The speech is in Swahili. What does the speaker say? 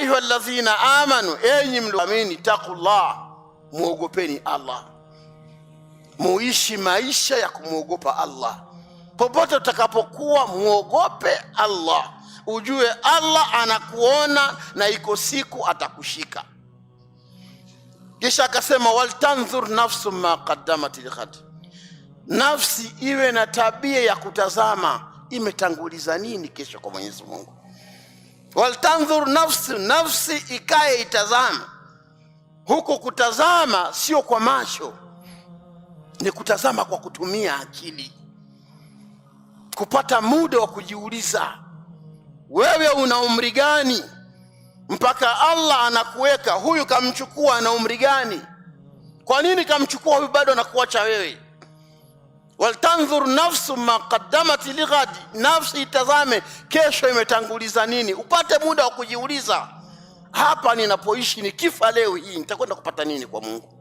ayyuhalladhina amanu, enyi mlioamini, taqullah, muogopeni Allah. Muishi maisha ya kumuogopa Allah. Popote utakapokuwa muogope Allah. Ujue Allah anakuona na iko siku atakushika. Kisha akasema waltanzur nafsu ma qaddamat lighad. Nafsi iwe na tabia ya kutazama imetanguliza nini kesho kwa Mwenyezi Mungu. Waltanzur nafsi ikae itazama. Huko kutazama sio kwa macho, ni kutazama kwa kutumia akili. Kupata muda wa kujiuliza, wewe una umri gani mpaka Allah anakuweka huyu? Kamchukua na umri gani? Kwa nini kamchukua huyu bado anakuacha wewe? Waltanzur nafsu ma qaddamat lighad. Nafsi itazame kesho imetanguliza nini. Upate muda wa kujiuliza, hapa ninapoishi nikifa leo hii nitakwenda kupata nini kwa Mungu?